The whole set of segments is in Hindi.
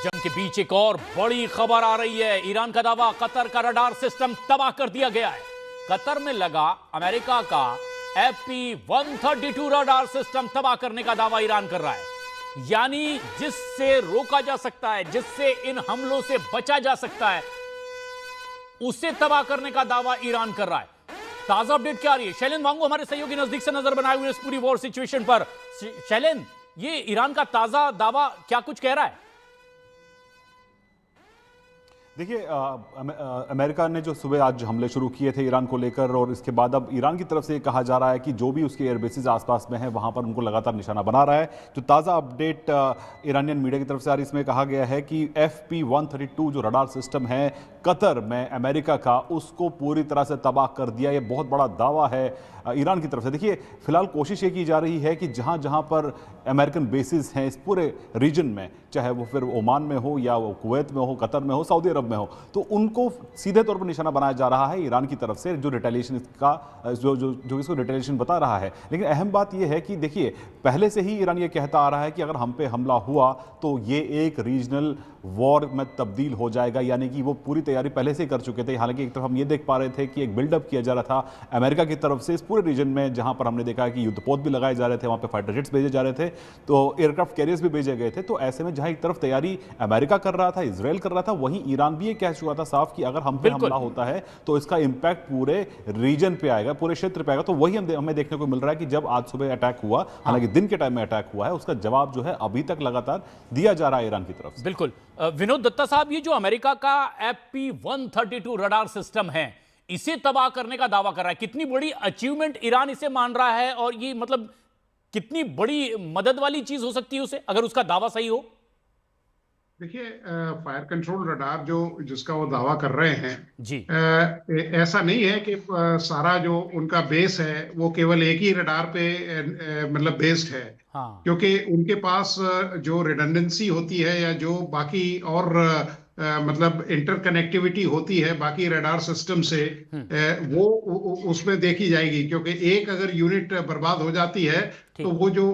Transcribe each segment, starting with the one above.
जंग के बीच एक और बड़ी खबर आ रही है। ईरान का दावा, कतर का रडार सिस्टम तबाह कर दिया गया है। कतर में लगा अमेरिका का FP-132 रडार सिस्टम तबाह करने का दावा ईरान कर रहा है। यानी जिससे रोका जा सकता है, जिससे इन हमलों से बचा जा सकता है, उसे तबाह करने का दावा ईरान कर रहा है। ताजा अपडेट क्या आ रही है? शैलेन वांगो हमारे सहयोगी नजदीक से नजर बनाए हुए इस पूरी वॉर सिचुएशन पर। शैलेन, ये ईरान का ताजा दावा क्या कुछ कह रहा है? देखिए, अमेरिका ने जो सुबह आज हमले शुरू किए थे ईरान को लेकर, और इसके बाद अब ईरान की तरफ से कहा जा रहा है कि जो भी उसके एयरबेसेस आसपास में है वहां पर उनको लगातार निशाना बना रहा है। जो ताज़ा अपडेट ईरानियन मीडिया की तरफ से आ रही है, इसमें कहा गया है कि FP-132 जो रडार सिस्टम है कतर में अमेरिका का, उसको पूरी तरह से तबाह कर दिया। ये बहुत बड़ा दावा है ईरान की तरफ से। देखिए, फिलहाल कोशिश ये की जा रही है कि जहां जहां पर अमेरिकन बेसिस हैं इस पूरे रीजन में, चाहे वो फिर ओमान में हो या वो कुवैत में हो, कतर में हो, सऊदी अरब में हो, तो उनको सीधे तौर पर निशाना बनाया जा रहा है ईरान की तरफ से, जो रिटेलिएशन का जो इसको रिटेलिएशन बता रहा है। लेकिन अहम बात यह है कि देखिए, पहले से ही ईरान ये कहता आ रहा है कि अगर हम पे हमला हुआ तो ये एक रीजनल वॉर में तब्दील हो जाएगा, यानी कि वो पूरी तैयारी पहले से ही कर चुके थे। हालांकि एक तरफ हम ये देख पा रहे थे कि एक बिल्डअप किया जा रहा था अमेरिका की तरफ से इस पूरे रीजन में, जहां पर हमने देखा कि युद्धपोत भी लगाए जा रहे थे, वहां पे फाइटर जेट्स भेजे जा रहे थे, तो एयरक्राफ्ट कैरियर्स भी भेजे गए थे। तो ऐसे में जहां एक तरफ तैयारी अमेरिका कर रहा था, इजराइल कर रहा था, वहीं ईरान भी ये कह चुका था साफ कि अगर हम पे हमला होता है तो इसका इंपैक्ट पूरे रीजन पे आएगा, पूरे क्षेत्र पे आएगा। तो वही हमें देखने को मिल रहा है कि जब आज सुबह अटैक हुआ, हालांकि दिन के टाइम में अटैक हुआ है, उसका जवाब जो है अभी तक लगातार दिया जा रहा है ईरान की तरफ से। बिल्कुल। विनोद दत्ता साहब, ये जो अमेरिका का FP-132 रडार सिस्टम है, इसे तबाह करने का दावा कर रहा है, कितनी बड़ी अचीवमेंट ईरान इसे मान रहा है, और ये मतलब कितनी बड़ी मदद वाली चीज हो सकती है उसे, अगर उसका दावा सही हो? देखिए, फायर कंट्रोल रडार जिसका वो दावा कर रहे हैं जी, ऐसा नहीं है कि सारा जो उनका बेस है वो केवल एक ही रडार पे मतलब बेस्ड है। हाँ, क्योंकि उनके पास जो रिडंडेंसी होती है या जो बाकी और मतलब इंटरकनेक्टिविटी होती है बाकी रडार सिस्टम से, वो उसमें देखी जाएगी। क्योंकि एक अगर यूनिट बर्बाद हो जाती है तो वो जो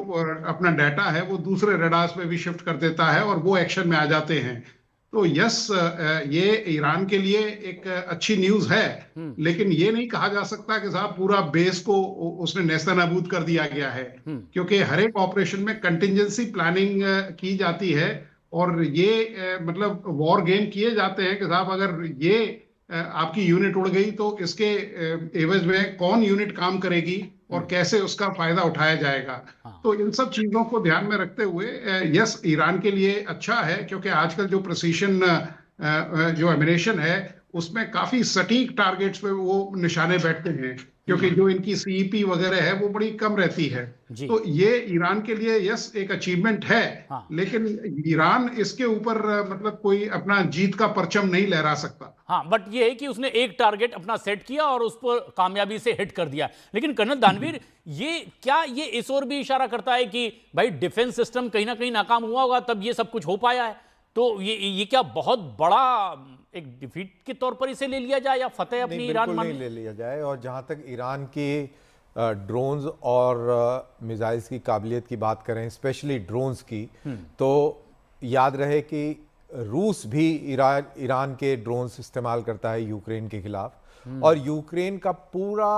अपना डाटा है वो दूसरे रडार्स में भी शिफ्ट कर देता है और वो एक्शन में आ जाते हैं। तो यस, ये ईरान के लिए एक अच्छी न्यूज है, लेकिन ये नहीं कहा जा सकता कि साहब पूरा बेस को उसने नेस्तनाबूद कर दिया गया है। क्योंकि हर एक ऑपरेशन में कंटिजेंसी प्लानिंग की जाती है, और ये मतलब वॉर गेम किए जाते हैं कि साहब अगर ये आपकी यूनिट उड़ गई तो इसके एवज में कौन यूनिट काम करेगी और कैसे उसका फायदा उठाया जाएगा। तो इन सब चीजों को ध्यान में रखते हुए यस, ईरान के लिए अच्छा है, क्योंकि आजकल जो प्रिसीशन जो एमिनेशन है उसमें काफी सटीक टारगेट्स पे वो निशाने बैठते हैं, क्योंकि जो इनकी CEP वगैरह है वो बड़ी कम रहती है। तो ये ईरान के लिए यस एक अचीवमेंट है। लेकिन ईरान इसके ऊपर मतलब कोई अपना जीत का परचम नहीं लहरा सकता। हाँ, बट ये है कि उसने एक टारगेट अपना सेट किया और उस पर कामयाबी से हिट कर दिया। लेकिन कर्नल दानवीर, ये इस ओर भी इशारा करता है कि भाई डिफेंस सिस्टम कहीं ना कहीं नाकाम हुआ होगा, तब ये सब कुछ हो पाया है? तो ये क्या बहुत बड़ा एक डिफीट के तौर पर इसे ले लिया जाए, या फतेह अपनी ईरान नहीं ले लिया जाए। और जहां तक ईरान की ड्रोन्स और मिसाइल्स की काबिलियत की बात करें, स्पेशली ड्रोन्स की, तो याद रहे कि रूस भी ईरान के ड्रोन्स इस्तेमाल करता है यूक्रेन के खिलाफ, और यूक्रेन का पूरा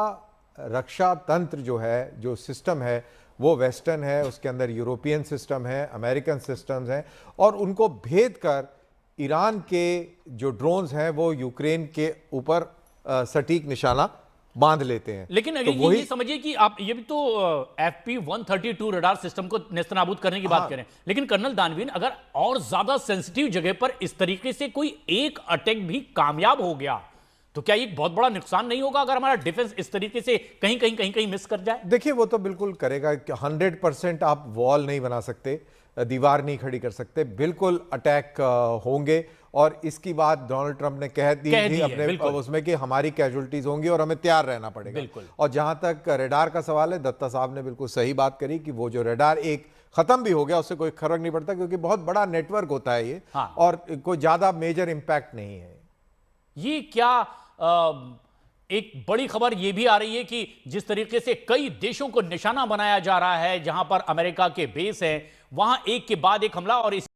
रक्षा तंत्र जो है, जो सिस्टम है, वो वेस्टर्न है, उसके अंदर यूरोपियन सिस्टम है, अमेरिकन सिस्टम्स हैं, और उनको भेद कर ईरान के जो ड्रोन्स हैं वो यूक्रेन के ऊपर सटीक निशाना बांध लेते हैं। लेकिन अगर तो ये समझिए कि आप ये भी तो FP-132 रडार सिस्टम को नेस्तनाबूद करने की बात करें, लेकिन कर्नल दानवीर, अगर और ज्यादा सेंसिटिव जगह पर इस तरीके से कोई एक अटैक भी कामयाब हो गया, तो क्या ये बहुत बड़ा नुकसान नहीं होगा अगर हमारा डिफेंस इस तरीके से कहीं मिस कर जाए? देखिए, वो तो बिल्कुल करेगा। 100% आप वॉल नहीं बना सकते, दीवार नहीं खड़ी कर सकते, बिल्कुल अटैक होंगे। और इसकी बात डोनाल्ड ट्रंप ने कह दी थी अपने उसमें कि हमारी कैजुअल्टीज होंगी और हमें तैयार रहना पड़ेगा। और जहां तक रडार का सवाल है, दत्ता साहब ने बिल्कुल सही बात करी कि वो जो रडार एक खत्म भी हो गया उससे कोई फर्क नहीं पड़ता, क्योंकि बहुत बड़ा नेटवर्क होता है ये। और कोई ज्यादा मेजर इंपैक्ट नहीं है। ये क्या एक बड़ी खबर यह भी आ रही है कि जिस तरीके से कई देशों को निशाना बनाया जा रहा है, जहां पर अमेरिका के बेस हैं, वहां एक के बाद एक हमला, और इस